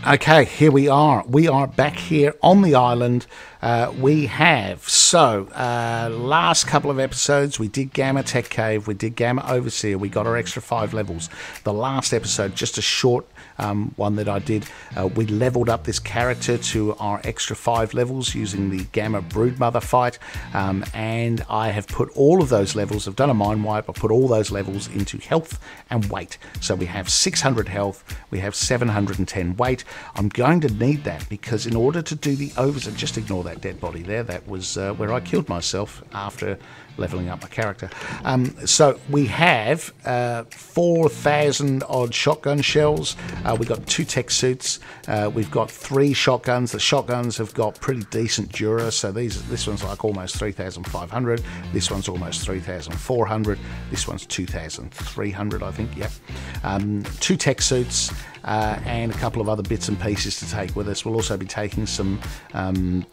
Okay, here we are. We are back here on the island. Last couple of episodes, we did Gamma Tek Cave, we did Gamma Overseer, we got our extra 5 levels. The last episode, just a short one that I did, we leveled up this character to our extra 5 levels using the Gamma Broodmother fight, and I have put all of those levels, I've done a mind wipe, I've put all those levels into health and weight. So we have 600 health, we have 710 weight. I'm going to need that because in order to do the overseer, just ignore that dead body there, that was where I killed myself after leveling up my character. So we have 4,000 odd shotgun shells, we've got 2 tech suits, we've got 3 shotguns. The shotguns have got pretty decent dura, so this one's like almost 3,500, this one's almost 3,400, this one's 2,300 I think, yep. 2 tech suits, and a couple of other bits and pieces to take with us. We'll also be taking some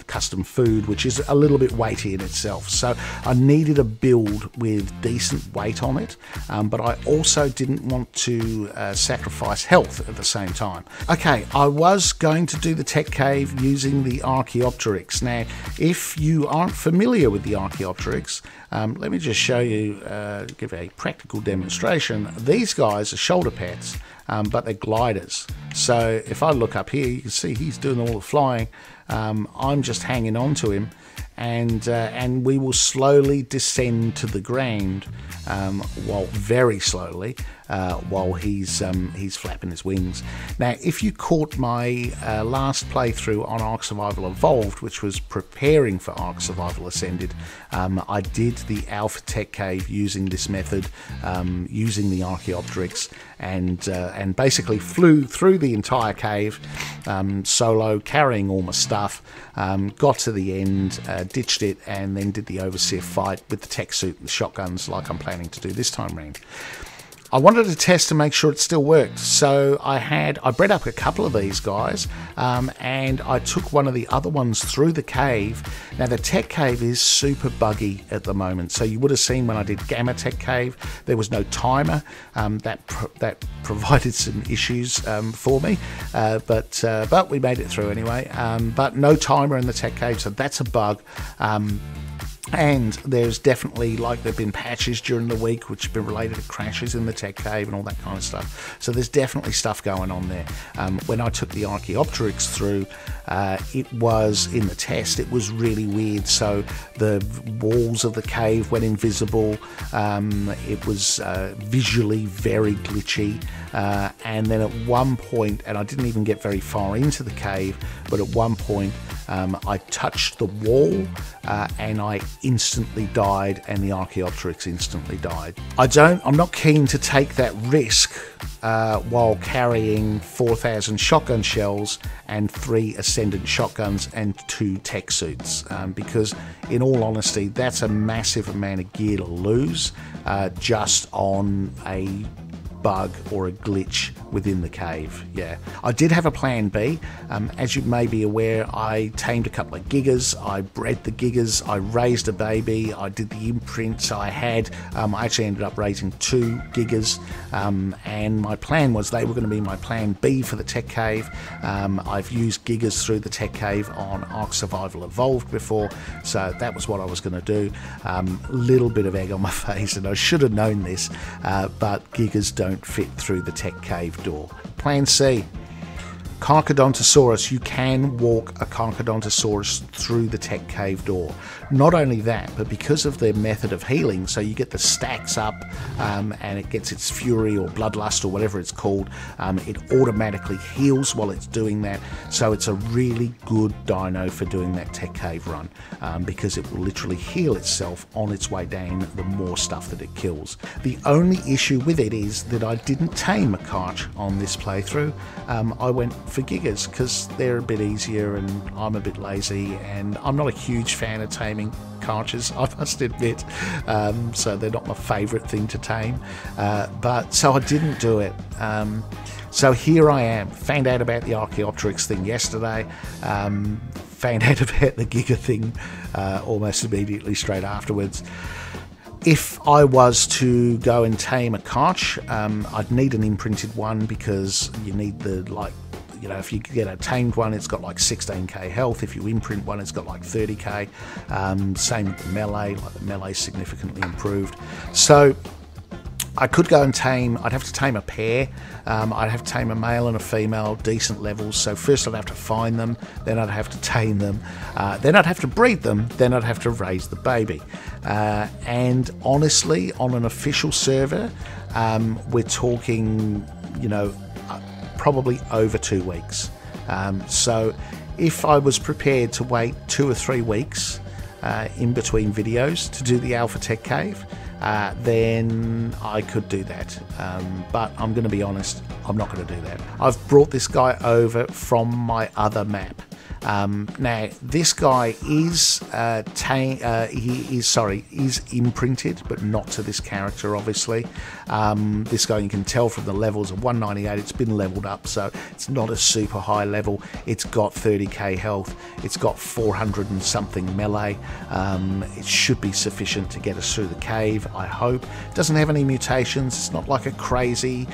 custom food, which is a little bit weighty in itself. So I needed a build with decent weight on it, but I also didn't want to sacrifice health at the same time. Okay, I was going to do the Tek Cave using the Archaeopteryx. Now, if you aren't familiar with the Archaeopteryx, let me just show you, give a practical demonstration. These guys are shoulder pads, but they're gliders. So if I look up here, you can see he's doing all the flying. I'm just hanging on to him, and we will slowly descend to the ground, while very slowly, while he's flapping his wings. Now, if you caught my last playthrough on Ark Survival Evolved, which was preparing for Ark Survival Ascended, I did the Alpha Tek Cave using this method, using the Archaeopteryx, and basically flew through the entire cave solo, carrying all my stuff, got to the end, ditched it, and then did the Overseer fight with the tech suit and the shotguns like I'm planning to do this time round. I wanted to test to make sure it still worked, so I bred up a couple of these guys, and I took one of the other ones through the cave. Now the Tek Cave is super buggy at the moment, so you would have seen when I did Gamma Tek Cave, there was no timer. That provided some issues for me, but we made it through anyway. But no timer in the Tek Cave, so that's a bug. And there's definitely, like, there have been patches during the week which have been related to crashes in the Tek Cave and all that kind of stuff. So there's definitely stuff going on there. When I took the Archaeopteryx through, it was, in the test, it was really weird. So the walls of the cave went invisible. It was visually very glitchy. And then at one point, and I didn't even get very far into the cave, but at one point I touched the wall and I instantly died, and the Archaeopteryx instantly died. I'm not keen to take that risk while carrying 4,000 shotgun shells and 3 Ascendant shotguns and 2 tech suits, because in all honesty, that's a massive amount of gear to lose just on a bug or a glitch within the cave. Yeah, I did have a plan B. As you may be aware, I tamed a couple of gigas, I bred the gigas, I raised a baby, I did the imprints. I actually ended up raising 2 gigas, and my plan was they were going to be my plan B for the Tek Cave. I've used gigas through the Tek Cave on Ark Survival Evolved before, so that was what I was going to do. Little bit of egg on my face, and I should have known this, but gigas don't fit through the Tek Cave door. Plan C. Carcharodontosaurus, you can walk a Carcharodontosaurus through the Tek Cave door. Not only that, but because of their method of healing, so you get the stacks up, and it gets its fury or bloodlust or whatever it's called, it automatically heals while it's doing that, so it's a really good dino for doing that Tek Cave run, because it will literally heal itself on its way down the more stuff that it kills. The only issue with it is that I didn't tame a Carch on this playthrough. I went for gigas because they're a bit easier and I'm a bit lazy, and I'm not a huge fan of taming Carches, I must admit, so they're not my favourite thing to tame, but so I didn't do it. So here I am, found out about the Archaeopteryx thing yesterday, found out about the giga thing almost immediately straight afterwards. If I was to go and tame a Carch, I'd need an imprinted one because you need the you know, if you get a tamed one, it's got like 16k health. If you imprint one, it's got like 30k. Same with the melee, like the melee significantly improved. So I could go and tame, I'd have to tame a pair. I'd have to tame a male and a female, decent levels. So first I'd have to find them, then I'd have to tame them, then I'd have to breed them, then I'd have to raise the baby. And honestly, on an official server, we're talking, you know, probably over 2 weeks. So if I was prepared to wait 2 or 3 weeks in between videos to do the Alpha Tek Cave, then I could do that. But I'm going to be honest, I'm not going to do that. I've brought this guy over from my other map. Now this guy is is imprinted, but not to this character, obviously. This guy, you can tell from the levels of 198, it's been leveled up, so it's not a super high level. It's got 30k health, it's got 400 and something melee. It should be sufficient to get us through the cave, I hope. It doesn't have any mutations, it's not like a crazy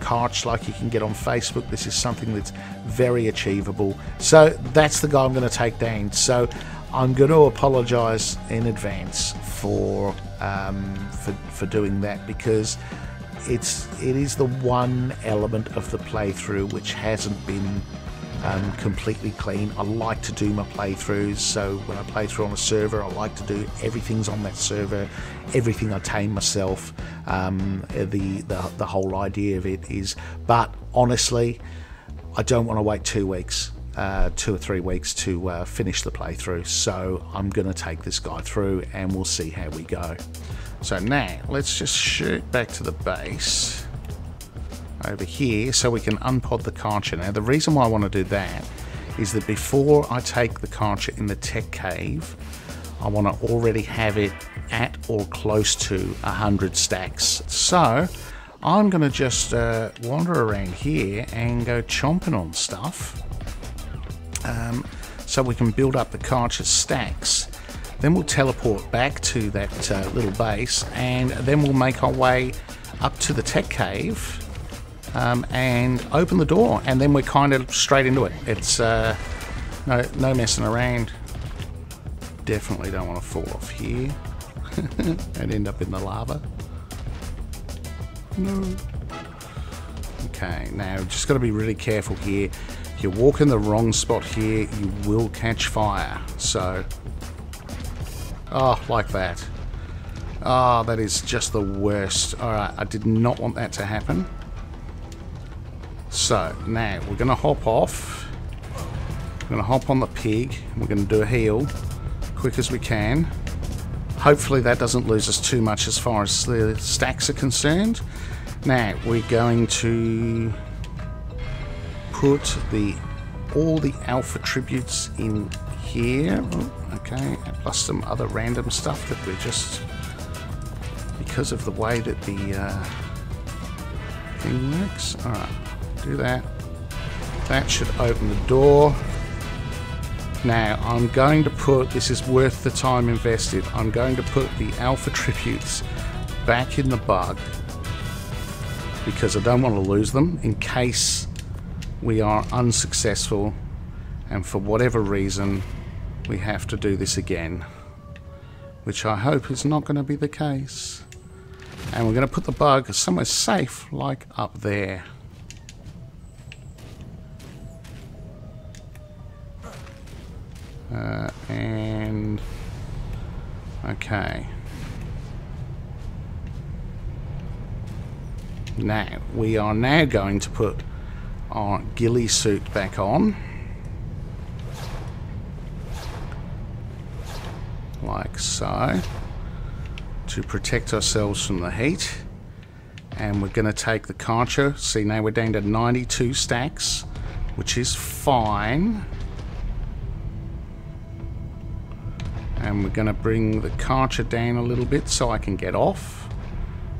carch like you can get on Facebook. This is something that's very achievable. So that's the guy I'm going to take down. So I'm going to apologise in advance for doing that, because it is the one element of the playthrough which hasn't been completely clean. I like to do my playthroughs, so when I play through on a server, I like to do everything's on that server, everything I tame myself. The whole idea of it is, but honestly, I don't want to wait 2 weeks, 2 or 3 weeks to finish the playthrough. So I'm going to take this guy through and we'll see how we go. So now let's just shoot back to the base over here so we can unpod the Karcher. Now the reason why I want to do that is that before I take the Karcher in the Tek Cave, I want to already have it at or close to 100 stacks. So I'm going to just wander around here and go chomping on stuff, so we can build up the Karcher stacks. Then we'll teleport back to that little base, and then we'll make our way up to the Tek Cave and open the door, and then we're kind of straight into it. It's no messing around. Definitely don't want to fall off here and end up in the lava. No. Okay, now just got to be really careful here. If you walk in the wrong spot here, you will catch fire. So, oh, like that. Oh, that is just the worst. Alright, I did not want that to happen. So, now we're going to hop off. We're going to hop on the pig. We're going to do a heal quick as we can. Hopefully that doesn't lose us too much as far as the stacks are concerned. Now we're going to put all the alpha tributes in here. Oh, okay, plus some other random stuff that we're just, because of the way that the thing works. Alright, do that. That should open the door. Now I'm going to put, this is worth the time invested, I'm going to put the alpha tributes back in the bug, because I don't want to lose them in case we are unsuccessful and for whatever reason we have to do this again, which I hope is not going to be the case. And we're going to put the bug somewhere safe, like up there. And okay, now we are now going to put our ghillie suit back on, like so, to protect ourselves from the heat. And we're going to take the Karcher. See, now we're down to 92 stacks, which is fine. And we're going to bring the Karcher down a little bit so I can get off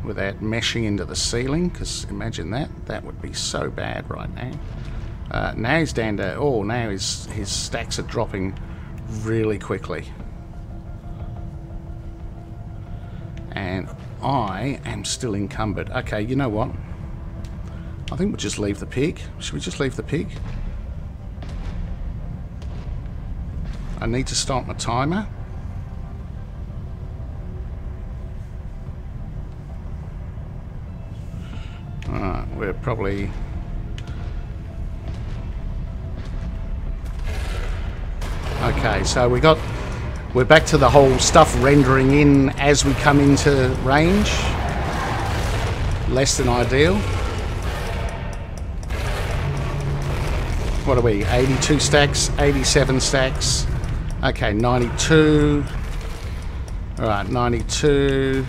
without meshing into the ceiling, because imagine that would be so bad right now. Now he's down to, oh, now his stacks are dropping really quickly. And I am still encumbered. Okay, you know what? I think we'll just leave the pig. Should we just leave the pig? I need to start my timer. Alright, we're probably... Okay, so we're back to the whole stuff rendering in as we come into range. Less than ideal. What are we? 82 stacks, 87 stacks. Okay, 92. Alright, 92.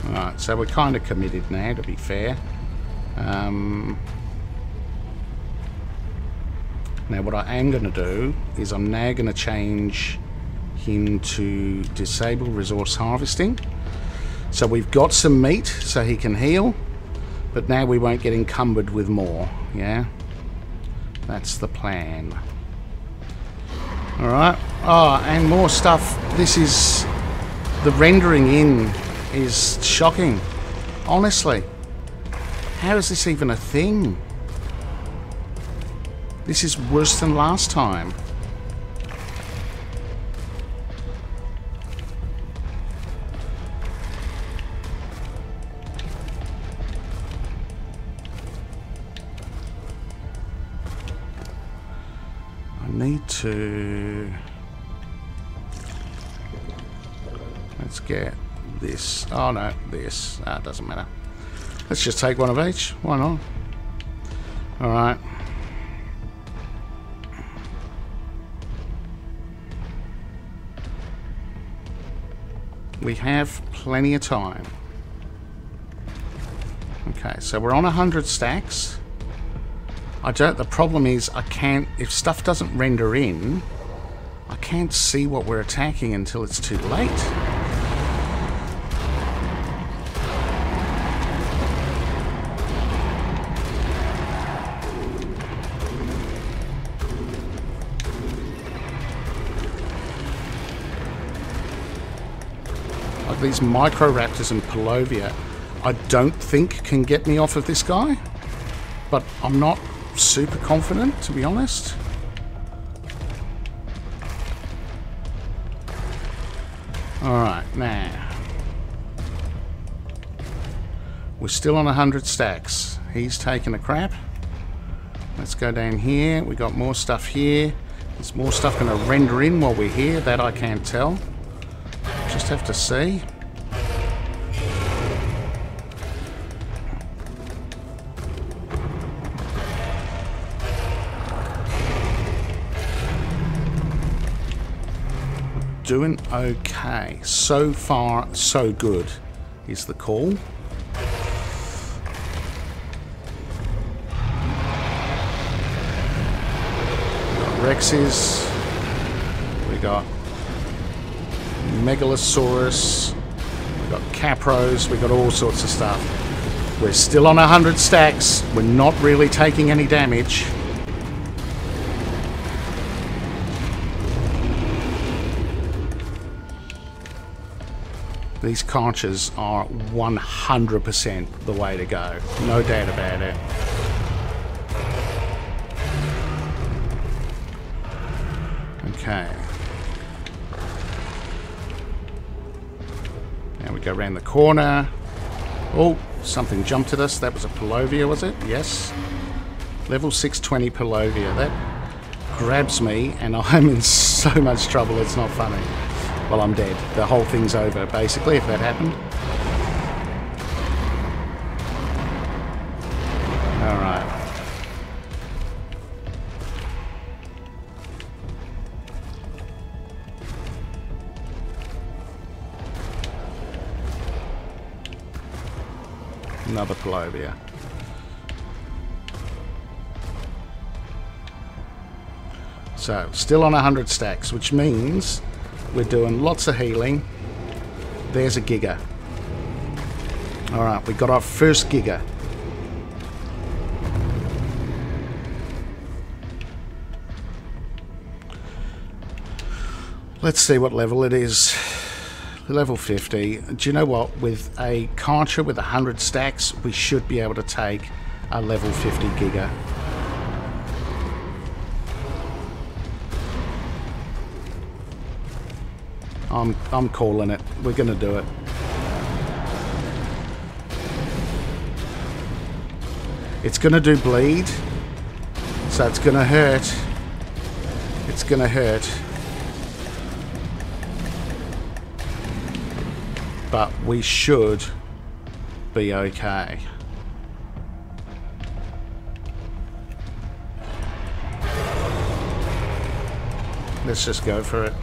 Alright, so we're kind of committed now, to be fair. Now what I am going to do is I'm now going to change him to disable resource harvesting. So we've got some meat so he can heal, but now we won't get encumbered with more, yeah? That's the plan. Alright, oh, and more stuff. This is... the rendering in is shocking, honestly. How is this even a thing? This is worse than last time. I need to... let's get this. Oh no, this. Ah, it doesn't matter. Let's just take one of each. Why not? Alright. We have plenty of time. Okay, so we're on 100 stacks. The problem is I can't, if stuff doesn't render in, I can't see what we're attacking until it's too late. These micro-raptors and Palovia, I don't think can get me off of this guy, but I'm not super confident, to be honest. Alright, now we're still on 100 stacks. He's taking a crap. Let's go down here. We got more stuff here. There's more stuff going to render in while we're here. That I can't tell. Just have to see. Doing okay. So far, so good is the call. We got Rexes. We got Megalosaurus. We got Capros. We got all sorts of stuff. We're still on 100 stacks. We're not really taking any damage. These conchas are 100% the way to go. No doubt about it. Okay. Now we go around the corner. Oh, something jumped at us. That was a Palovia, was it? Yes. Level 620 Palovia. That grabs me and I'm in so much trouble it's not funny. Well, I'm dead. The whole thing's over, basically, if that happened. Alright. Another Palovia. So, still on 100 stacks, which means we're doing lots of healing. There's a Giga. Alright, we got our first Giga. Let's see what level it is. Level 50. Do you know what? With a Contra with 100 stacks, we should be able to take a level 50 Giga. I'm calling it. We're going to do it. It's going to do bleed, so it's going to hurt. It's going to hurt. But we should be okay. Let's just go for it.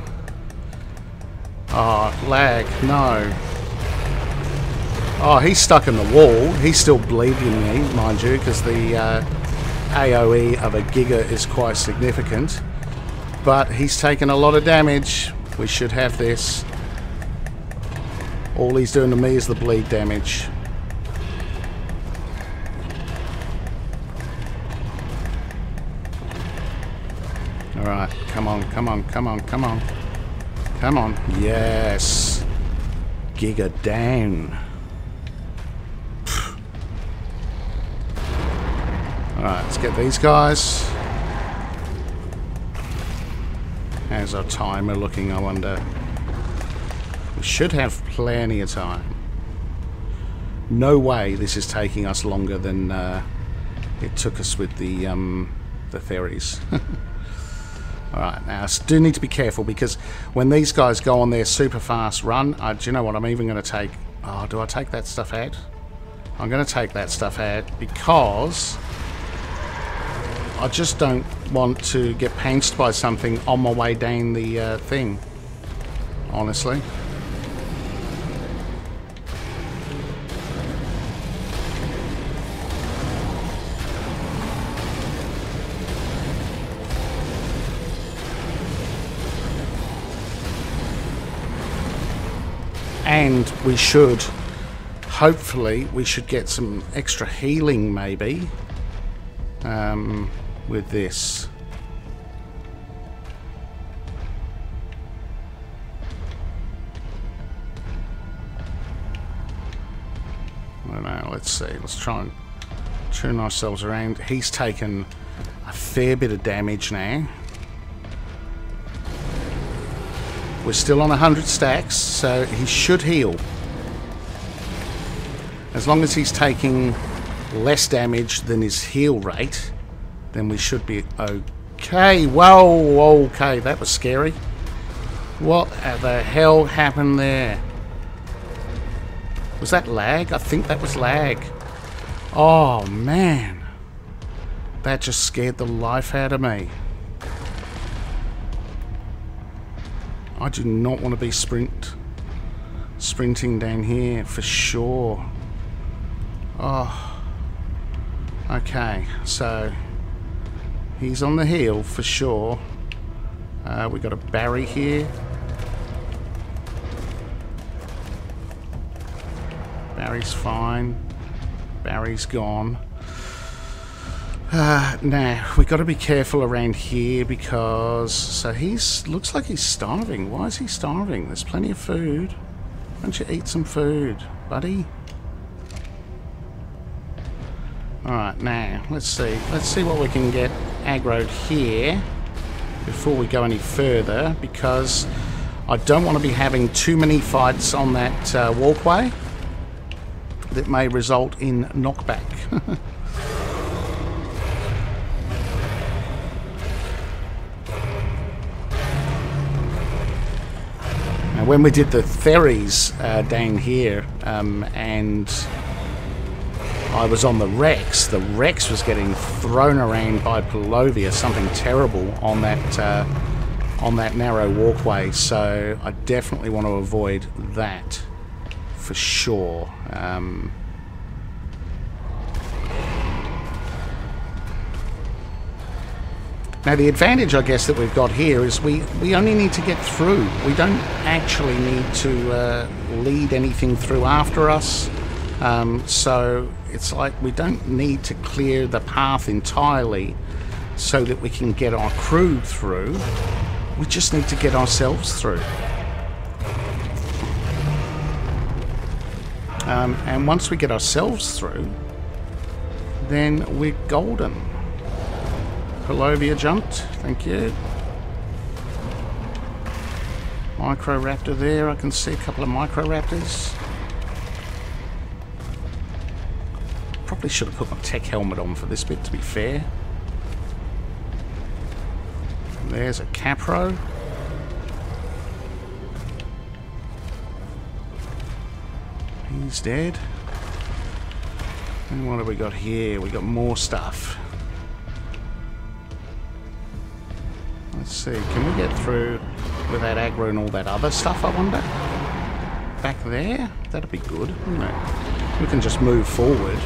Oh, lag. No. Oh, he's stuck in the wall. He's still bleeding me, mind you, because the AoE of a Giga is quite significant. But he's taken a lot of damage. We should have this. All he's doing to me is the bleed damage. Alright, come on, come on, come on, come on. Come on. Yes. Giga down. Alright, let's get these guys. How's our timer looking, I wonder? We should have plenty of time. No way this is taking us longer than it took us with the ferries. Alright, now I do need to be careful because when these guys go on their super fast run, do you know what, I'm even going to take... Oh, do I take that stuff out? I'm going to take that stuff out because I just don't want to get pounced by something on my way down the thing, honestly. And we should, hopefully, we should get some extra healing, maybe, with this. I don't know, let's see. Let's try and turn ourselves around. He's taken a fair bit of damage now. We're still on 100 stacks, so he should heal. As long as he's taking less damage than his heal rate, then we should be okay. Whoa, okay, that was scary. What the hell happened there? Was that lag? I think that was lag. Oh, man. That just scared the life out of me. I do not want to be sprinting down here for sure. Oh, okay. So he's on the heel for sure. We got a Barry here. Barry's fine. Barry's gone. Now, we got to be careful around here because... So looks like he's starving. Why is he starving? There's plenty of food. Why don't you eat some food, buddy? Alright, now, let's see. Let's see what we can get aggroed here before we go any further, because I don't want to be having too many fights on that walkway that may result in knockback. When we did the ferries down here and I was on the Rex was getting thrown around by Pavlovia, something terrible on that narrow walkway, so I definitely want to avoid that for sure. Now the advantage, I guess, that we've got here is we only need to get through. We don't actually need to lead anything through after us. So it's like we don't need to clear the path entirely so that we can get our crew through. We just need to get ourselves through. And once we get ourselves through, then we're golden. Pelovia jumped. Thank you. Microraptor there. I can see a couple of Microraptors. Probably should have put my tech helmet on for this bit, to be fair. And there's a Capro. He's dead. And what have we got here? We got more stuff. Let's see, can we get through without aggro and all that other stuff, I wonder? Back there? That'd be good, wouldn't it? We can just move forward.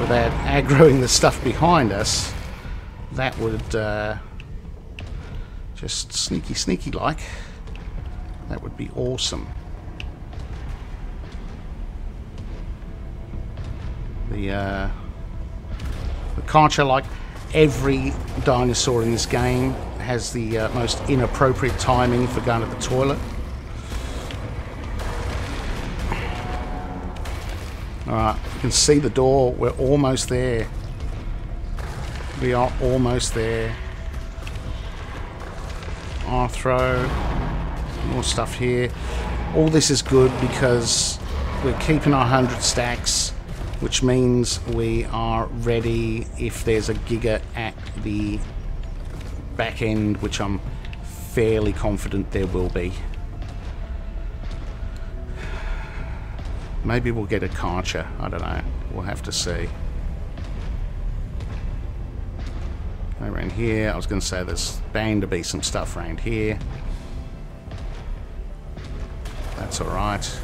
Without aggroing the stuff behind us. That would just sneaky like. That would be awesome. The Karcher, like every dinosaur in this game, has the most inappropriate timing for going to the toilet. Alright, you can see the door. We're almost there. We are almost there. Arthro. More stuff here. All this is good because we're keeping our 100 stacks, which means we are ready if there's a Giga at the back end, which I'm fairly confident there will be. Maybe we'll get a Karcher. I don't know. We'll have to see. Around here, I was going to say there's bound to be some stuff around here. That's alright.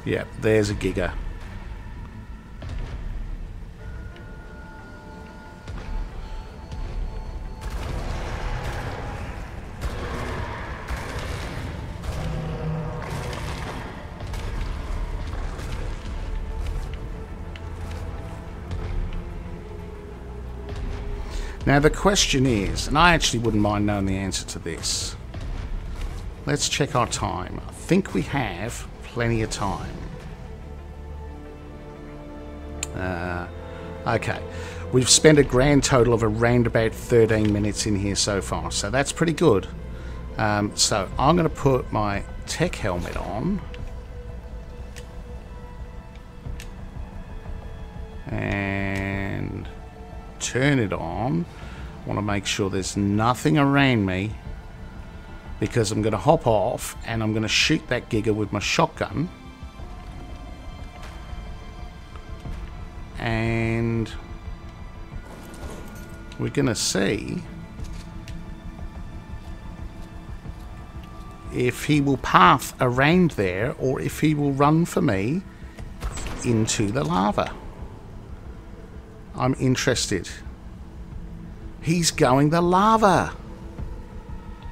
Yep, there's a Giga. Now the question is, and I actually wouldn't mind knowing the answer to this. Let's check our time. I think we have plenty of time. Okay, we've spent a grand total of around about 13 minutes in here so far, so that's pretty good. So I'm going to put my tech helmet on. And turn it on. I want to make sure there's nothing around me, because I'm going to hop off and I'm going to shoot that Giga with my shotgun. And we're going to see if he will path around there or if he will run for me into the lava. I'm interested. He's going the lava.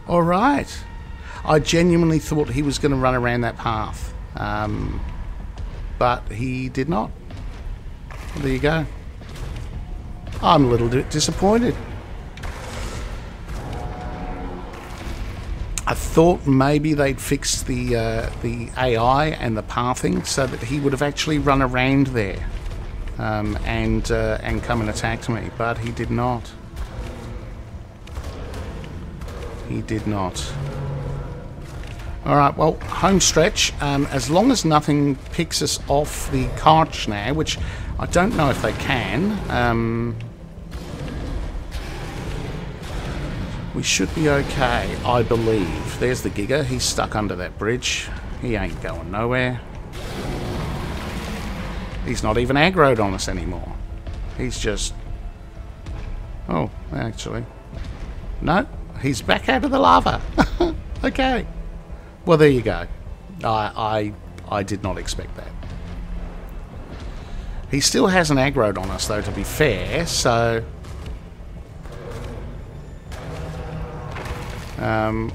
Alright. I genuinely thought he was going to run around that path. But he did not. There you go. I'm a little bit disappointed. I thought maybe they'd fix the AI and the pathing so that he would have actually run around there and come and attack me, but he did not. He did not. Alright, well, home stretch. As long as nothing picks us off the cart now, which I don't know if they can, we should be okay, I believe. There's the Giga. He's stuck under that bridge. He ain't going nowhere. He's not even aggroed on us anymore. He's just... Oh, actually. No, he's back out of the lava. Okay. Well, there you go. I did not expect that. He still hasn't aggroed on us, though, to be fair, so...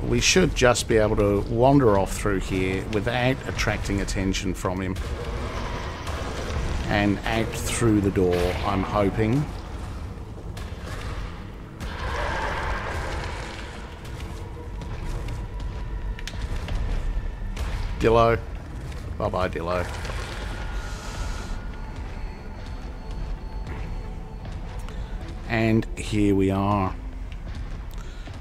we should just be able to wander off through here without attracting attention from him. And out through the door, I'm hoping. Dillo. Bye-bye, Dillo. And here we are.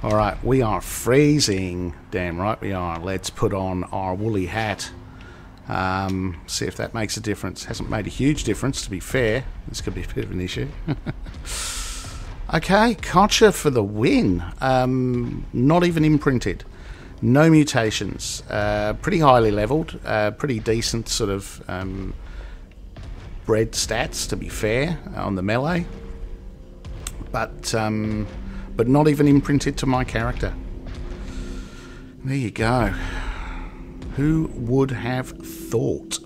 Alright, we are freezing. Damn right we are. Let's put on our woolly hat. See if that makes a difference. Hasn't made a huge difference, to be fair. This could be a bit of an issue. Okay, Kocha for the win. Not even imprinted. No mutations. Pretty highly leveled. Pretty decent sort of bred stats, to be fair, on the melee. But not even imprinted to my character. There you go. Who would have thought?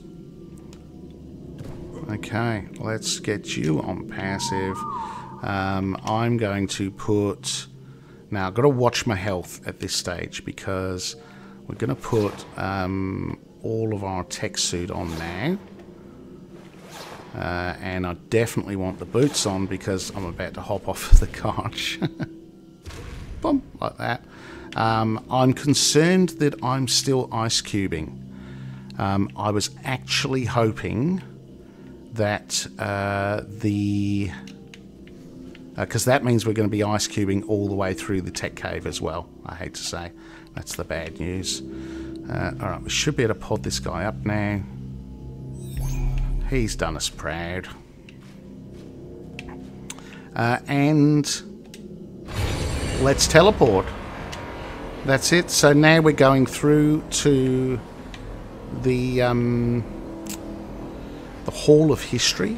Okay, let's get you on passive. I'm going to put... Now, I've got to watch my health at this stage because we're going to put all of our tech suit on now. And I definitely want the boots on because I'm about to hop off the couch. Boom, like that. I'm concerned that I'm still ice cubing. I was actually hoping that because that means we're going to be ice cubing all the way through the Tek Cave as well. I hate to say. That's the bad news. Alright, we should be able to pod this guy up now. He's done us proud. And let's teleport. That's it. So now we're going through to the Hall of History.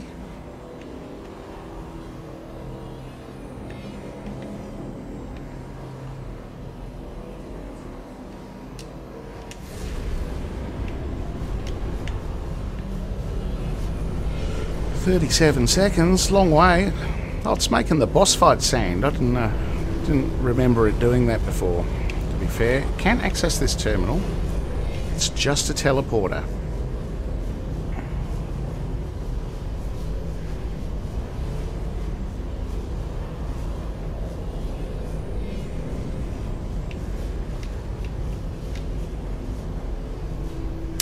"37 seconds, long way." Oh, it's making the boss fight sound. I didn't remember it doing that before. To be fair, can't access this terminal. It's just a teleporter.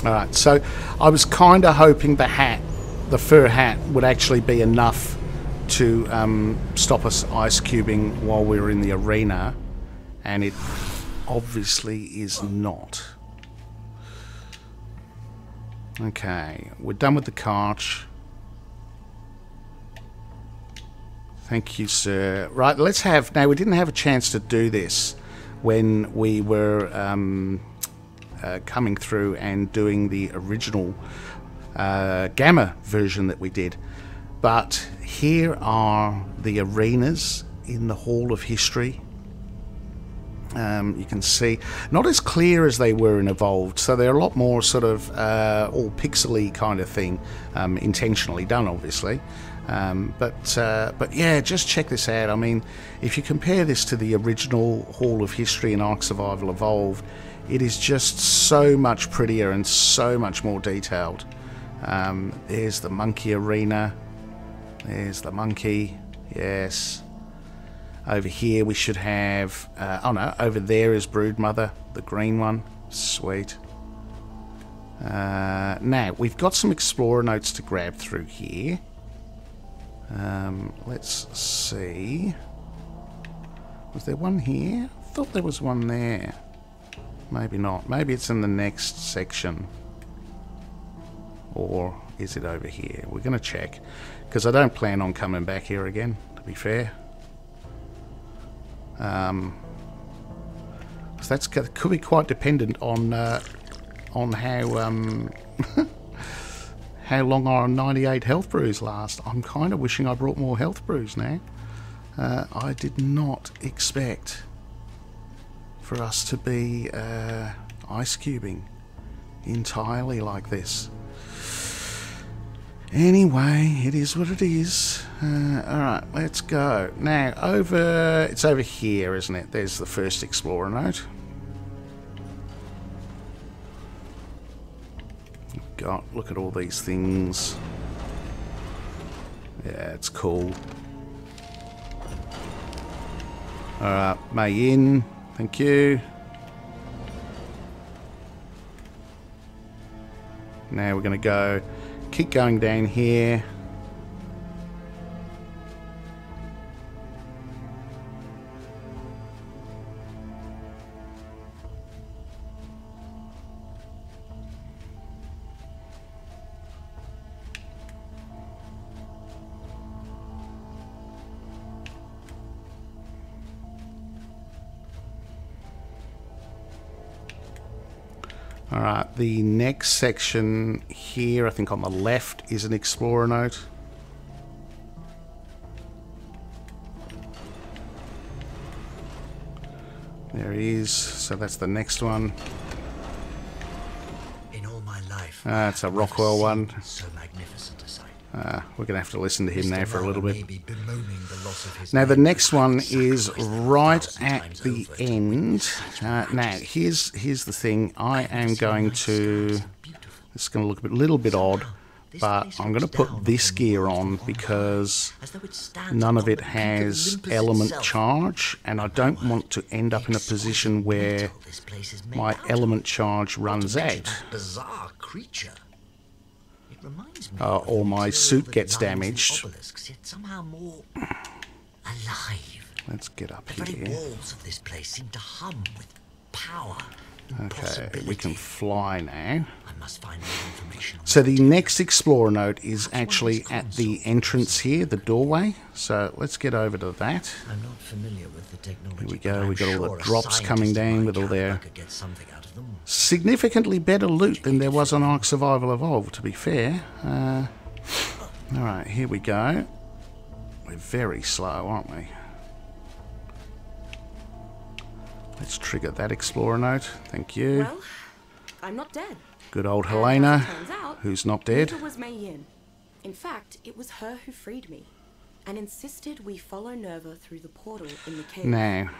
Alright, so I was kind of hoping the fur hat would actually be enough to stop us ice cubing while we were in the arena, and it obviously is not. Okay, we're done with the cart. Thank you, sir. Right, let's have... Now, we didn't have a chance to do this when we were coming through and doing the original Gamma version that we did. But here are the arenas in the Hall of History. You can see, not as clear as they were in Evolved, so they're a lot more sort of all pixely kind of thing, intentionally done, obviously. But yeah, just check this out. I mean, if you compare this to the original Hall of History in Ark Survival Evolved, it is just so much prettier and so much more detailed. There's the monkey arena. There's the monkey. Yes. Over here we should have... oh no, over there is Broodmother, the green one. Sweet. Now, we've got some Explorer notes to grab through here. Let's see. Was there one here? I thought there was one there. Maybe not. Maybe it's in the next section. Or is it over here? We're going to check. Because I don't plan on coming back here again, to be fair. So that's could be quite dependent on how how long our 98 health brews last. I'm kind of wishing I brought more health brews now. I did not expect for us to be ice cubing entirely like this. Anyway, it is what it is. Alright, let's go. Now, it's over here, isn't it? There's the first explorer note. Look at all these things. Yeah, it's cool. Alright, May Yin. Thank you. Now we're going to keep going down here. Alright, the next section here, I think on the left, is an explorer note. There he is, so that's the next one. In all my life, it's a Rockwell one. so magnificent a sight. We're going to have to listen to him now for a little bit. The now the next one is right at the end. Now here's the thing. I am going to. It's going to look a little bit odd, but I'm going to put this gear on because none of it has element charge, and I don't want to end up in a position where my element charge runs out. Bizarre creature. Or my suit gets damaged. Somehow more alive. Let's get up The here. very walls of this place seem to hum with power. Okay, we can fly now. I must find more information. So the next explorer note is actually at the entrance here, the doorway. So let's get over to that. I'm not familiar with the technology. Here we go. We got all the drops coming down with all their could get something out of them. significantly better loot than there was on Ark Survival Evolved, to be fair. Alright, here we go. We're very slow, aren't we? Let's trigger that explorer note. Thank you. Well, I'm not dead. Good old And Helena, as it turns out, who's not dead. neither was May Yin. In fact, it was her who freed me and insisted we follow Nerva through the portal in the cave. Now,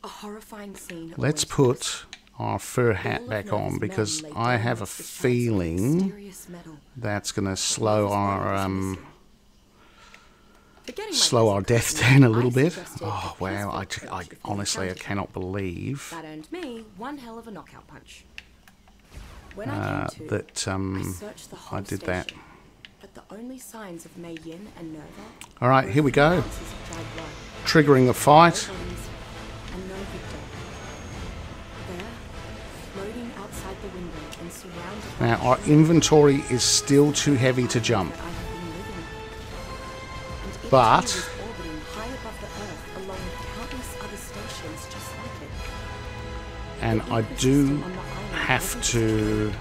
A horrifying scene. let's awaits us. put our fur hat All of back Nerva's on men because lay I down have a with the chance of feeling mysterious metal. that's going to slow our Forgetting my slow our basic death personality, down a little I bit. suggested Oh a wow! peaceful I approach if we honestly I encountered cannot believe That earned me one hell of a knockout punch. When I came to, that I searched the whole I did that. station, but the only signs of May Yin and Nerva. All right, were here we go. ounces of dried blood, Triggering the no fight. bodies, and no victim. There, floating outside the window and surrounded by Now the our hundreds inventory is still too heavy to that jump, I have been living in. And it but too was orbiting high above the Earth, along with countless other stations just like it. and I do have to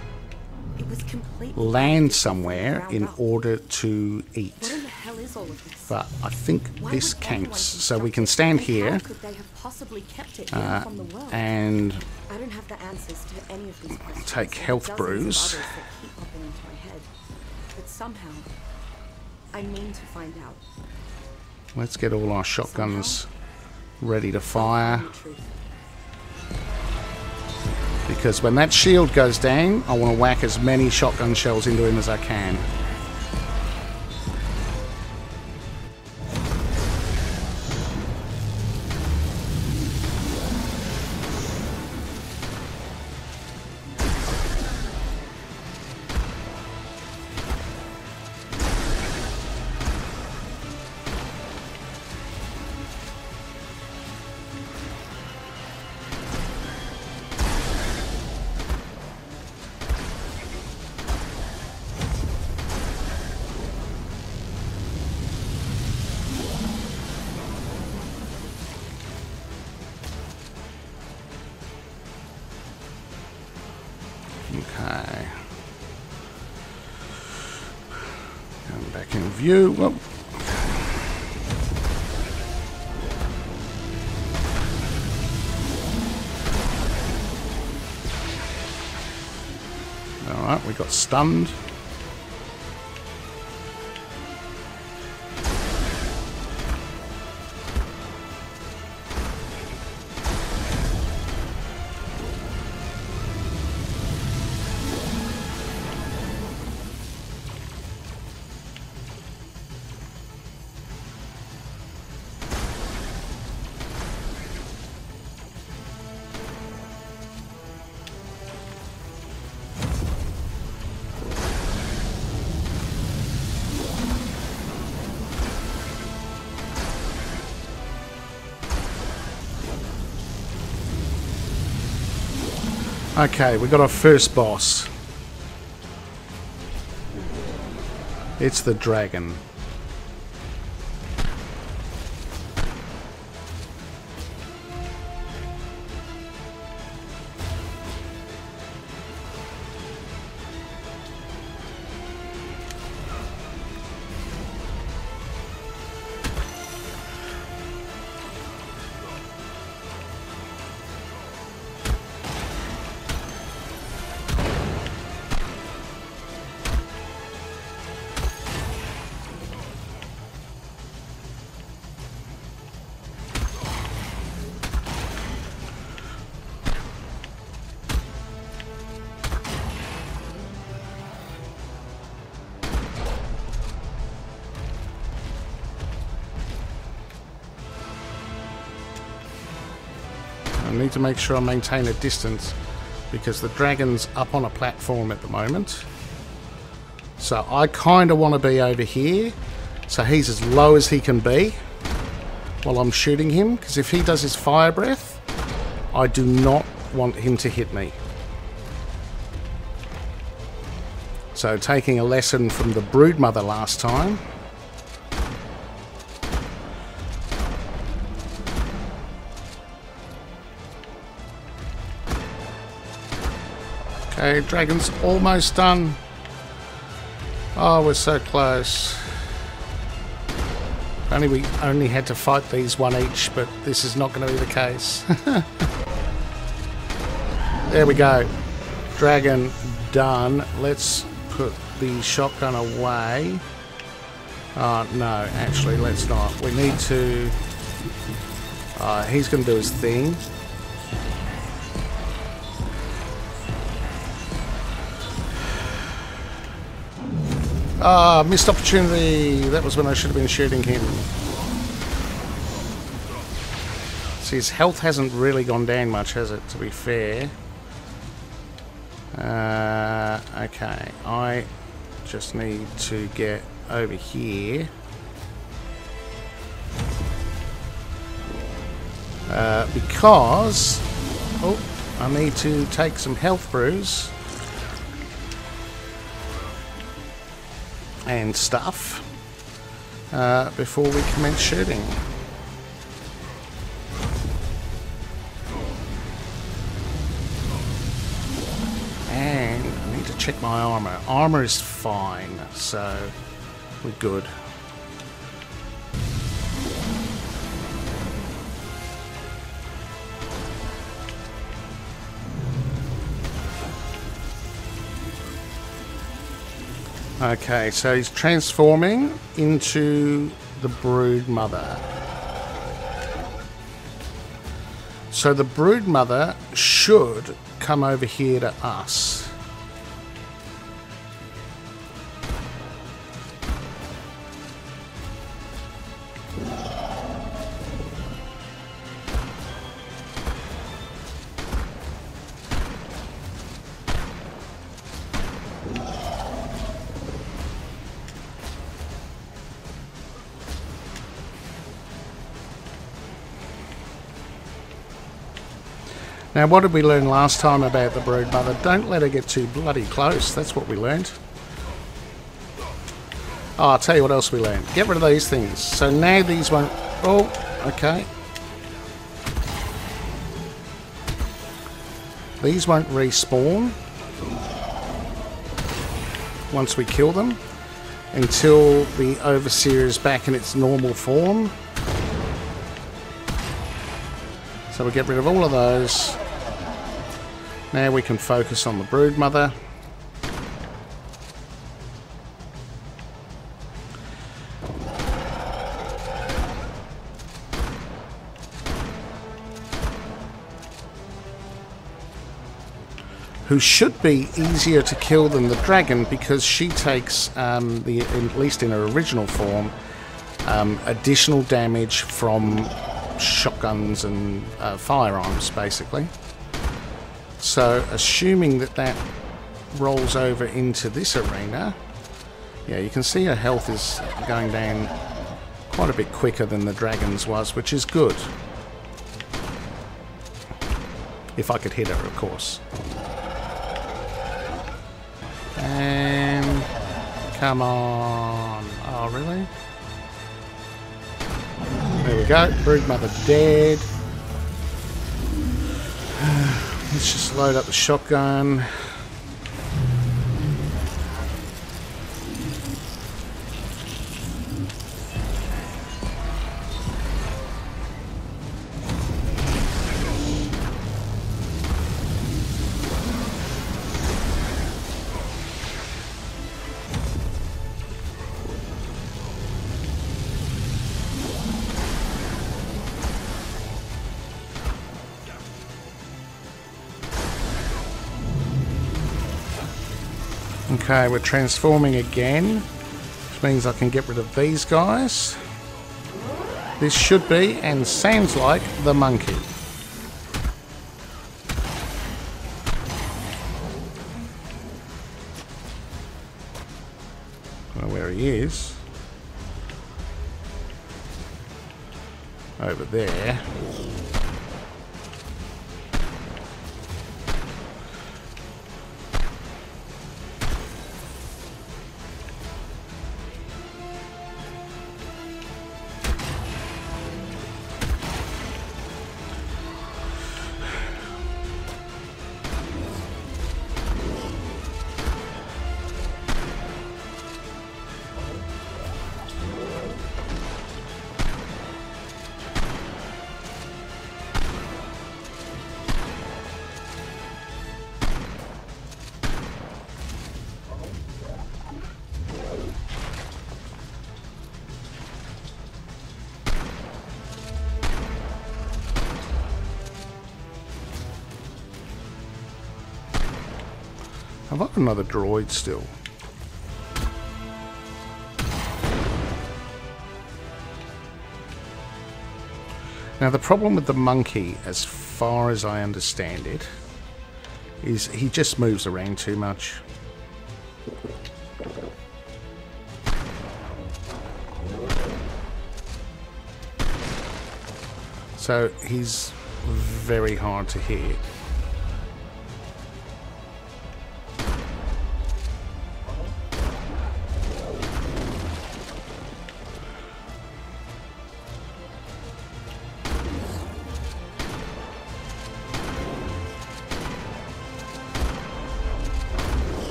It was completely land different from the somewhere ground in up. order to What eat. in the hell is all of this? But I think Why this would anyone counts. So construct we can it? stand And here How could they have possibly kept it hidden from the world? and I don't have the answers to any of these questions. take and health dozens of brews. others that keep popping into my head. But somehow, I mean to find out. let's get all our shotguns ready to fire. Find the truth. Because when that shield goes down, I want to whack as many shotgun shells into him as I can. Okay. Going back in view. Whoa. Alright, we got stunned. Okay, we got our first boss. It's the dragon. I need to make sure I maintain a distance because the dragon's up on a platform at the moment. So I kind of want to be over here so he's as low as he can be while I'm shooting him, because if he does his fire breath, I do not want him to hit me. So taking a lesson from the Broodmother last time. Okay, dragon's almost done. Oh, we're so close. We only had to fight these one each, but this is not going to be the case. There we go. Dragon done. Let's put the shotgun away. Oh, no, actually, let's not. We need to... he's going to do his thing. Ah, missed opportunity. That was when I should have been shooting him. See, his health hasn't really gone down much, has it, to be fair? Okay, I just need to get over here. Because... oh, I need to take some health brews. And stuff before we commence shooting. And I need to check my armor. Armor is fine, so we're good. Okay, so he's transforming into the Broodmother. So the Broodmother should come over here to us. Now, what did we learn last time about the Broodmother? Don't let her get too bloody close. That's what we learned. Oh, I'll tell you what else we learned. Get rid of these things. So now these won't... oh, okay. These won't respawn once we kill them until the Overseer is back in its normal form. So we'll get rid of all of those. Now we can focus on the Broodmother. who should be easier to kill than the dragon because she takes, at least in her original form, additional damage from shotguns and firearms, basically. So, assuming that that rolls over into this arena, yeah, you can see her health is going down quite a bit quicker than the dragon's was, which is good. If I could hit her, of course. And come on. Oh, really? There we go. Broodmother dead. Let's just load up the shotgun. Okay, we're transforming again, which means I can get rid of these guys. This should be, and sounds like, the monkey. I don't know where he is. Over there. I've got another droid still. Now the problem with the monkey, as far as I understand it, is he just moves around too much. So he's very hard to hit.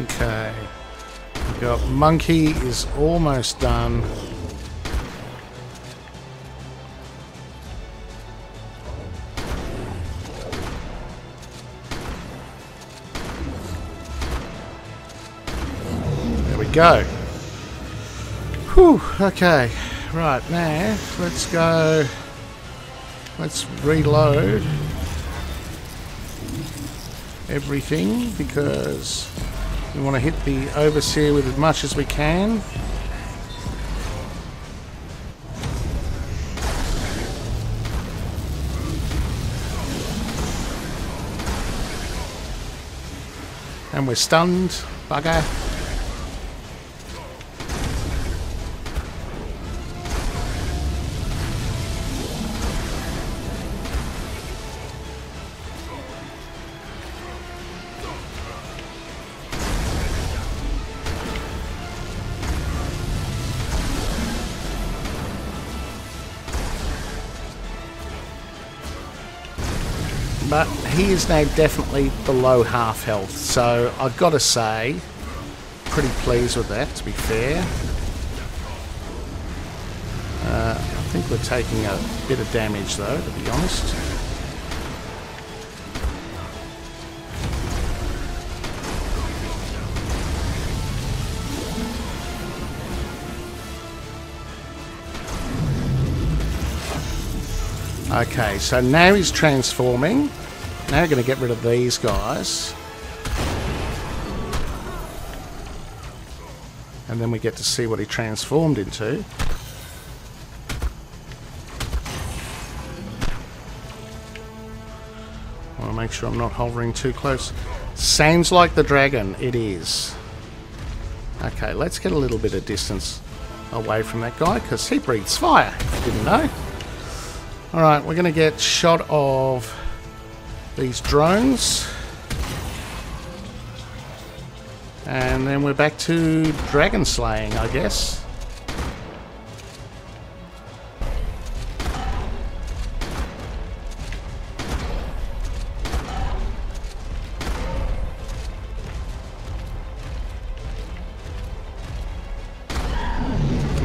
Okay, we got monkey is almost done. There we go. Whew, okay, right now let's go. Let's reload everything because we want to hit the overseer with as much as we can. And we're stunned, bugger. But he is now definitely below half health, so I've got to say, pretty pleased with that, to be fair. I think we're taking a bit of damage though, to be honest. Okay, so now he's transforming. Now we're going to get rid of these guys. And then we get to see what he transformed into. I want to make sure I'm not hovering too close. Sounds like the dragon. It is. Okay, let's get a little bit of distance away from that guy, because he breathes fire, if you didn't know. Alright, we're going to get shot of these drones. And then we're back to dragon slaying, I guess.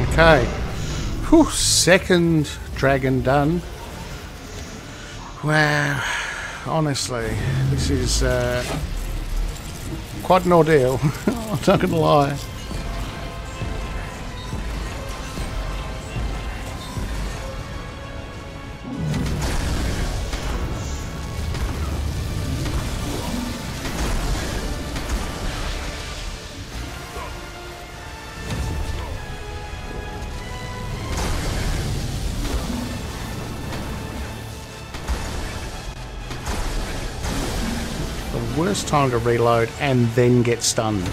Okay. Whew, second dragon done. Wow. Honestly, this is quite an ordeal. I'm not going to lie. Worst time to reload and then get stunned.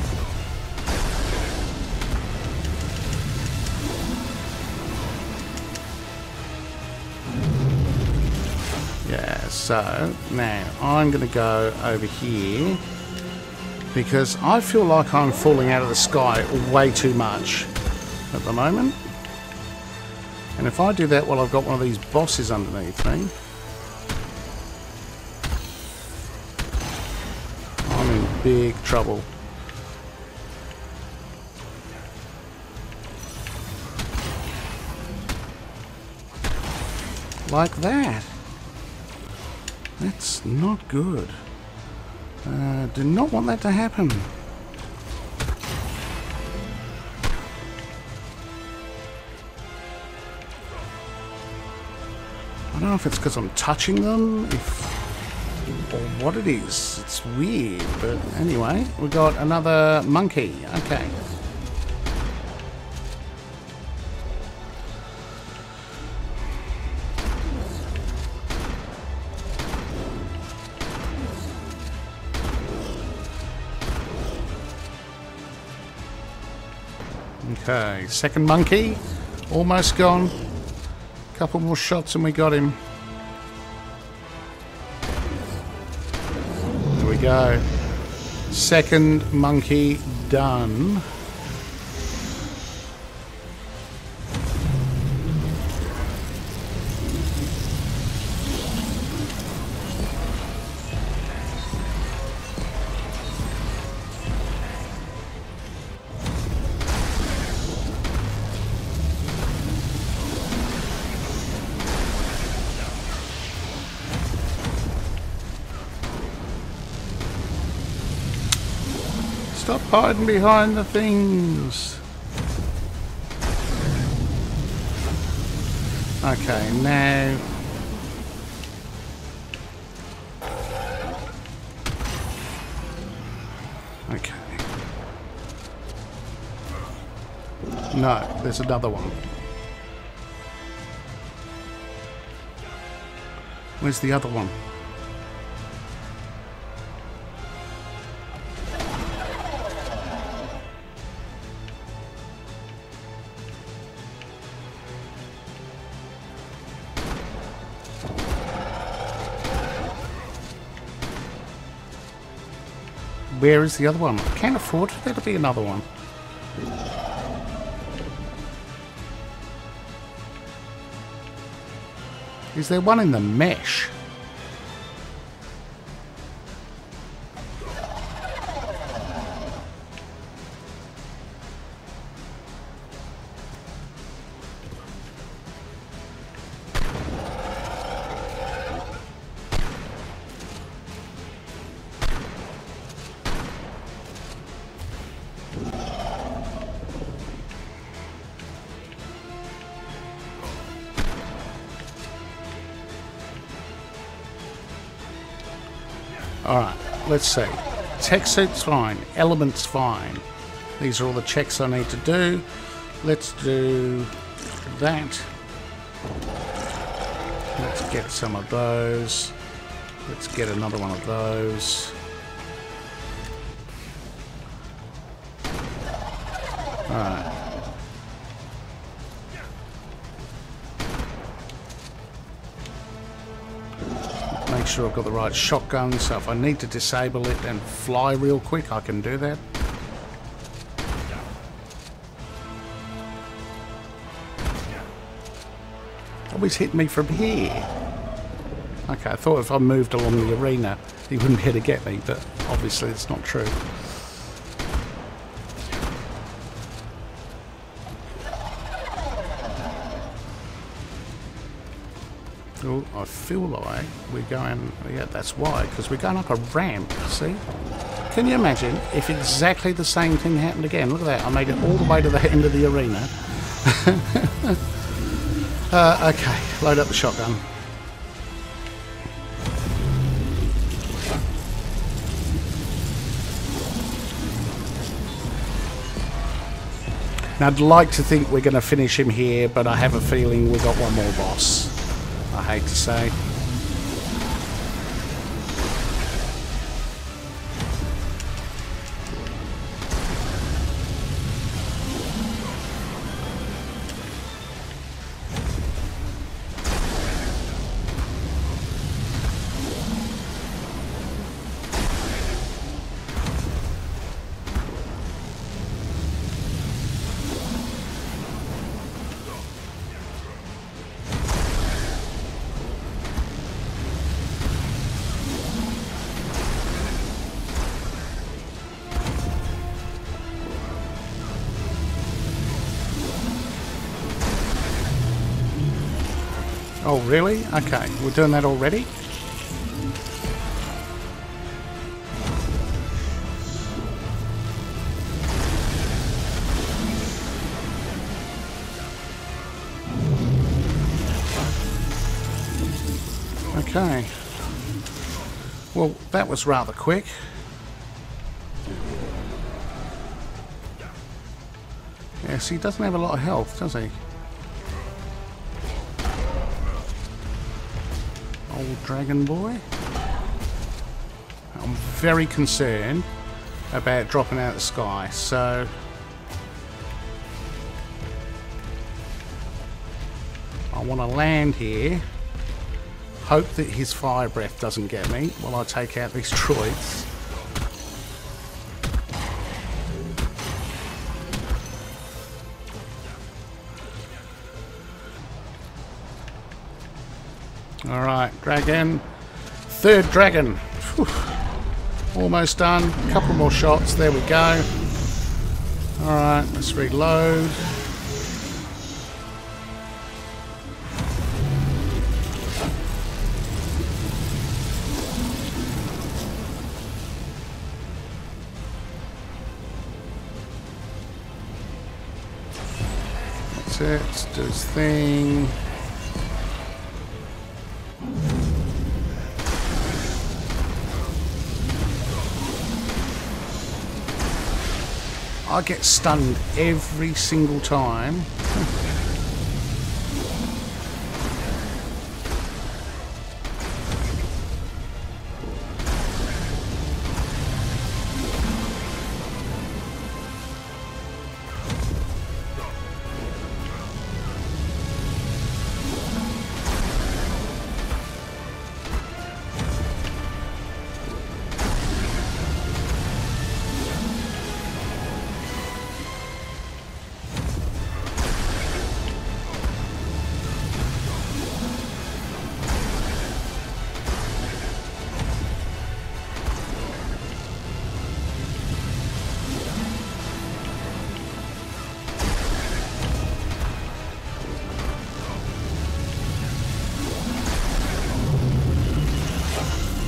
Yeah, so now I'm going to go over here because I feel like I'm falling out of the sky way too much at the moment. And if I do that while I've got one of these bosses underneath me, big trouble. Like that. That's not good. Do not want that to happen. I don't know if it's because I'm touching them, or what it is. It's weird, but anyway, we got another monkey. Okay. Okay, second monkey, almost gone. Couple more shots and we got him. There we go. Second monkey done. Stop hiding behind the things. Okay, now... Okay. No, there's another one. Where's the other one? Where is the other one? I can't afford there to be another one. Is there one in the mesh? Alright, let's see. Tech suit's fine. Element's fine. These are all the checks I need to do. Let's do that. Let's get some of those. Let's get another one of those. Alright. Make sure I've got the right shotgun, so if I need to disable it and fly real quick, I can do that. Always hit me from here. Okay, I thought if I moved along the arena, he wouldn't be able to get me, but obviously it's not true. Oh, I feel like we're going... Yeah, that's why, because we're going up a ramp, see? Can you imagine if exactly the same thing happened again? Look at that, I made it all the way to the end of the arena. Okay, load up the shotgun. Now, I'd like to think we're going to finish him here, but I have a feeling we've got one more boss. I hate to say. Oh, really? Okay, we're doing that already? Okay. Well, that was rather quick. Yes, he doesn't have a lot of health, does he? Old dragon boy. I'm very concerned about dropping out of the sky, so I want to land here, hope that his fire breath doesn't get me while I take out these droids. Alright, dragon. Third dragon. Whew. Almost done. A couple more shots. There we go. Alright, let's reload. That's it. Let's do his thing. I get stunned every single time.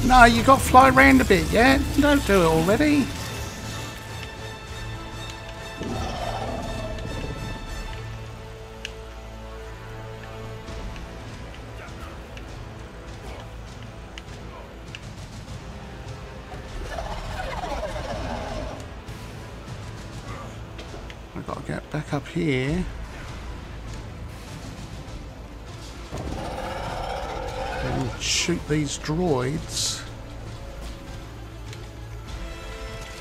No, you got to fly around a bit, yeah? Don't do it already. I've got to get back up here. And shoot these droids.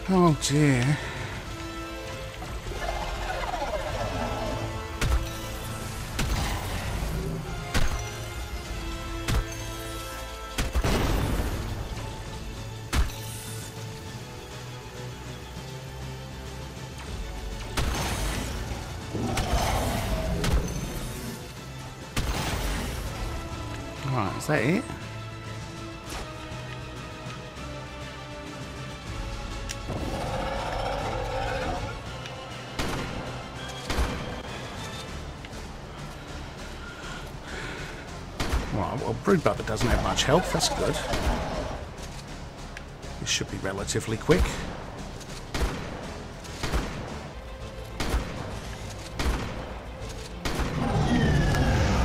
Oh dear. Right, is that it? Right, well, Brood Bubba doesn't have much health, that's good. This should be relatively quick.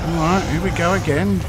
Alright, here we go again.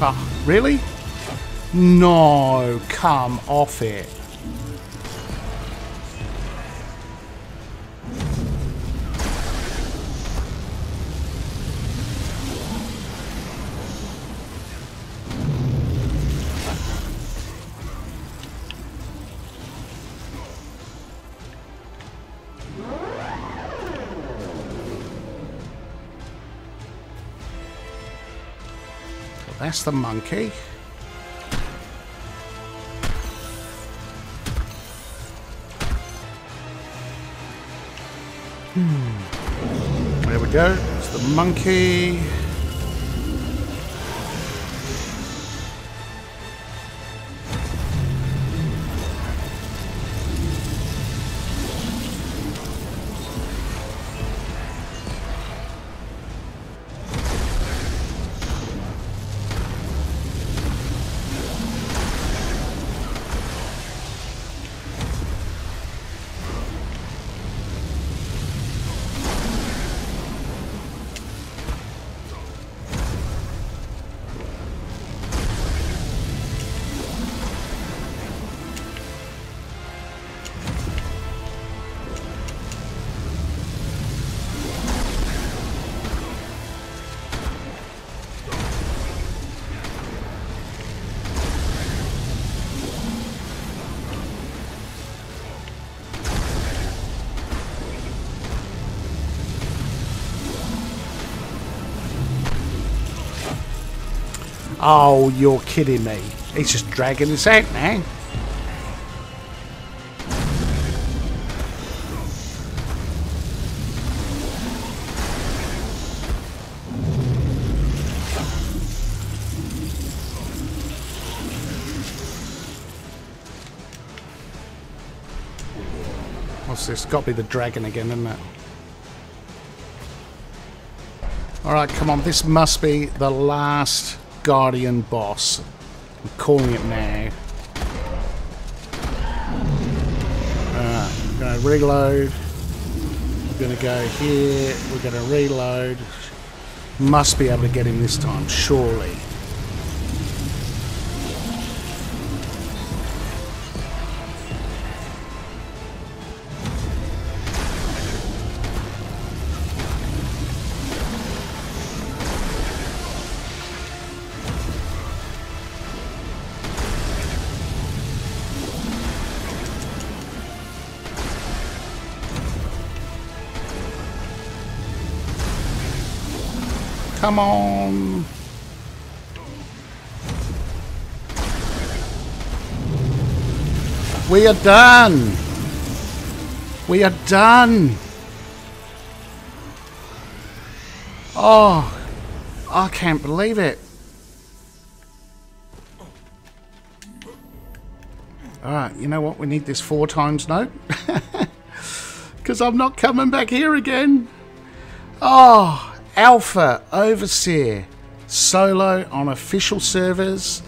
Oh, really? No, come off it. That's the monkey. There we go. It's the monkey. Oh, you're kidding me. He's just dragging us out now. What's this? Got to be the dragon again, isn't it? Alright, come on. This must be the last Guardian boss. I'm calling it now. We're going to reload. We're going to go here. We're going to reload. Must be able to get him this time, surely. Come on. We are done. We are done. Oh, I can't believe it. Alright, you know what? We need this 4 times note. Because I'm not coming back here again. Oh, Alpha Overseer. Solo on official servers.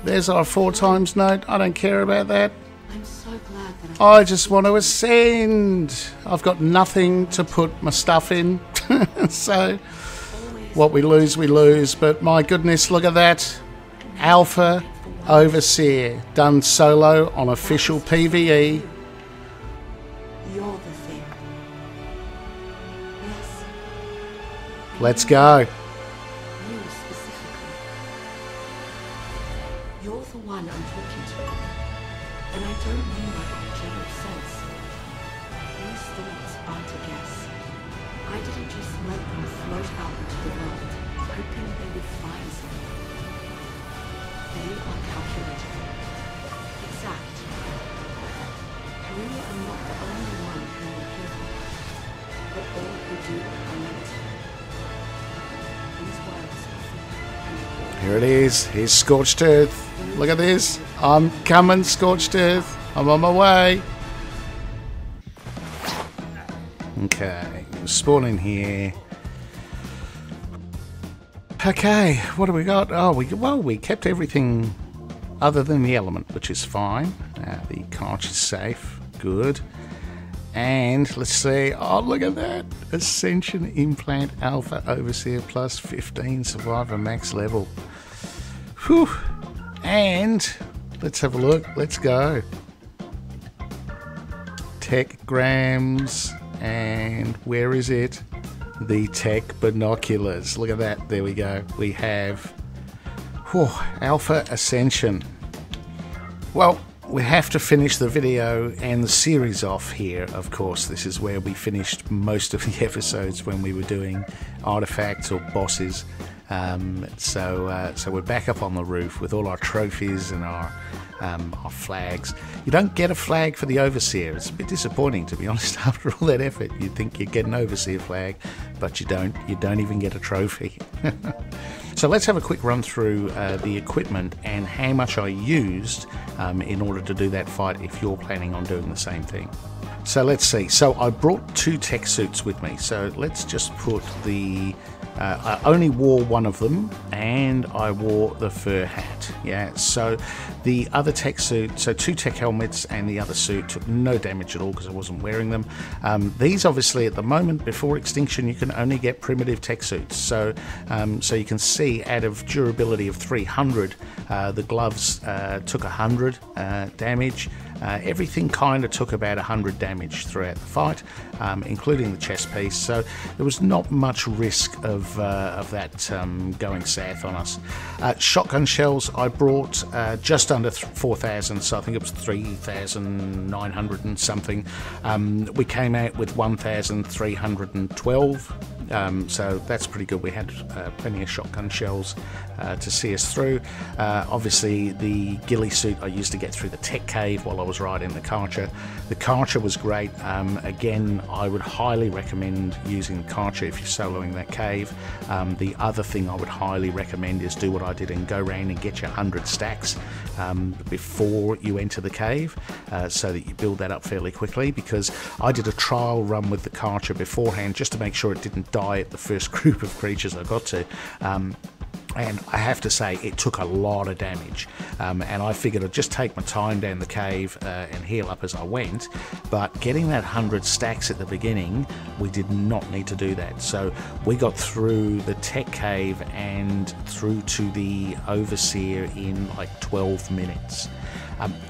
There's our 4 times note. I don't care about that. I'm so glad that I just want to ascend. I've got nothing to put my stuff in. So, what we lose. But my goodness, look at that. Alpha Overseer. Done solo on official PVE. you're the thing. Yes, Let's go. you specifically. You're the one I'm talking to. And I don't mean that in a general sense. These thoughts aren't a guess. I didn't just let them float out into the world, hoping they would find something. They are calculated. Exact. We are not the only one who will hear them, but all who do are meant. These words are for you. Here it is. Here's Scorched Earth. Look at this. I'm coming, Scorched Earth. I'm on my way. Okay. Spawn in here. Okay. What do we got? Oh, we kept everything other than the element, which is fine. The cartridge is safe. Good. And let's see. Oh, look at that. Ascension Implant Alpha Overseer plus 15 Survivor max level. Whew. And let's have a look. Let's go. Tek grams. And where is it? The Tek binoculars. Look at that. There we go. We have Alpha Ascension. Well, we have to finish the video and the series off here, of course. This is where we finished most of the episodes when we were doing artifacts or bosses. So we're back up on the roof with all our trophies and our flags. You don't get a flag for the Overseer. It's a bit disappointing, to be honest, after all that effort. You'd think you'd get an Overseer flag, but you don't. You don't even get a trophy. So let's have a quick run through the equipment and how much I used in order to do that fight if you're planning on doing the same thing. So let's see. So I brought 2 tech suits with me. So let's just put the... I only wore one of them, and I wore the fur hat. Yeah, so the other tech suit, so 2 tech helmets, and the other suit took no damage at all because I wasn't wearing them. These obviously at the moment before extinction you can only get primitive tech suits. So so you can see out of durability of 300, the gloves took 100 damage. Everything kind of took about 100 damage throughout the fight, including the chest piece. So there was not much risk of that going south on us. Shotgun shells I brought just under 4,000, so I think it was 3,900 and something. We came out with 1,312. So that's pretty good. We had plenty of shotgun shells to see us through. Obviously the ghillie suit I used to get through the Tek Cave while I was riding the Karcher. The Karcher was great. Again, I would highly recommend using the Karcher if you're soloing that cave. The other thing I would highly recommend is do what I did and go around and get your 100 stacks before you enter the cave, so that you build that up fairly quickly, because I did a trial run with the Karcher beforehand just to make sure it didn't die at the first group of creatures I got to. And I have to say, it took a lot of damage. And I figured I'd just take my time down the cave and heal up as I went. But getting that 100 stacks at the beginning, we did not need to do that. So we got through the Tek Cave and through to the Overseer in like 12 minutes.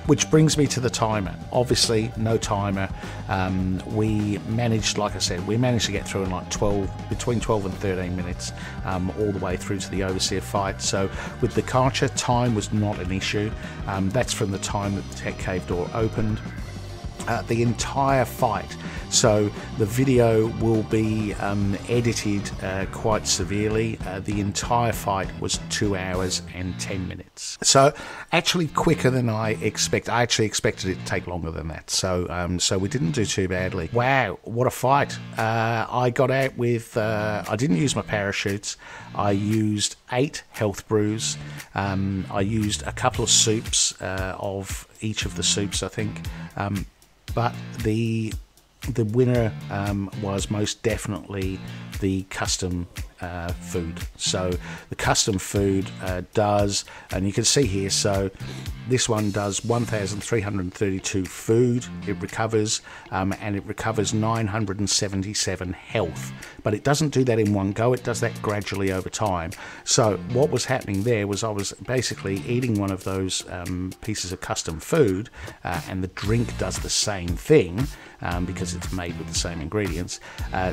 Which brings me to the timer. Obviously, no timer. We managed, like I said, we managed to get through in like between 12 and 13 minutes, all the way through to the Overseer fight. So with the Karcher, time was not an issue. That's from the time that the Tek Cave door opened. The entire fight, so the video will be edited quite severely. The entire fight was 2 hours and 10 minutes, so actually quicker than I expected. I actually expected it to take longer than that, so we didn't do too badly. Wow, what a fight. I got out with I didn't use my parachutes. I used 8 health brews. I used a couple of soups of each of the soups, I think, but the winner was most definitely the custom food. So the custom food does, and you can see here, so this one does 1,332 food, it recovers, and it recovers 977 health, but it doesn't do that in one go, it does that gradually over time. So what was happening there was I was basically eating one of those pieces of custom food, and the drink does the same thing, because it's made with the same ingredients.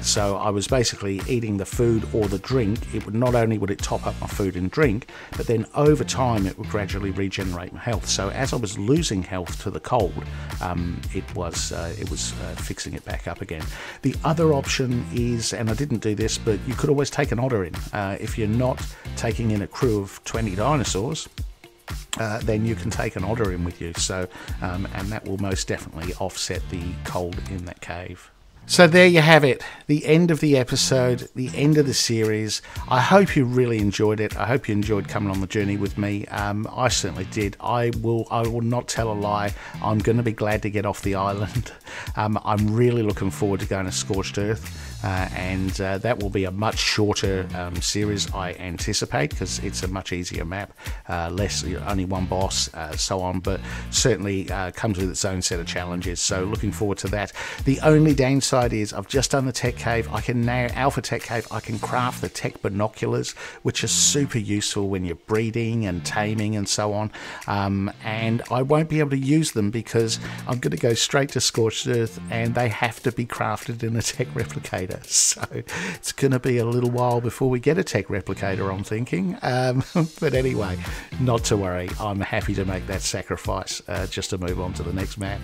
So I was basically eating the food or the drink. It would not only would it top up my food and drink, but then over time it would gradually regenerate my health. So as I was losing health to the cold, it was fixing it back up again. The other option is, and I didn't do this, but you could always take an otter in. If you're not taking in a crew of 20 dinosaurs, then you can take an otter in with you, so and that will most definitely offset the cold in that cave. So there you have it, the end of the episode, the end of the series. I hope you really enjoyed it. I hope you enjoyed coming on the journey with me. I certainly did. I will not tell a lie. I'm going to be glad to get off the island. I'm really looking forward to going to Scorched Earth, and that will be a much shorter series, I anticipate, because it's a much easier map, less, only one boss, so on, but certainly comes with its own set of challenges. So looking forward to that. The only downside is I've just done the Tek Cave. I can now, Alpha Tek Cave, I can craft the Tek binoculars, which are super useful when you're breeding and taming and so on, and I won't be able to use them because I'm going to go straight to Scorched Earth and they have to be crafted in a Tek replicator, so it's going to be a little while before we get a Tek replicator, I'm thinking, but anyway, not to worry. I'm happy to make that sacrifice just to move on to the next map.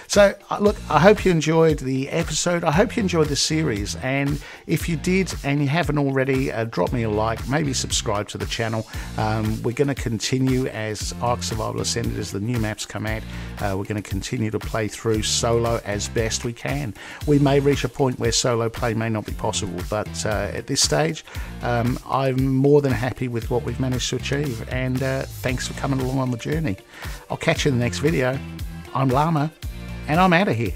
So look, I hope you enjoyed the episode. I hope you enjoyed the series, and if you did and you haven't already, drop me a like, maybe subscribe to the channel. We're going to continue as Ark Survival Ascended, as the new maps come out. We're going to continue to play through solo as best we can. We may reach a point where solo play may not be possible, but at this stage I'm more than happy with what we've managed to achieve, and thanks for coming along on the journey. I'll catch you in the next video. I'm Llama, and I'm out of here.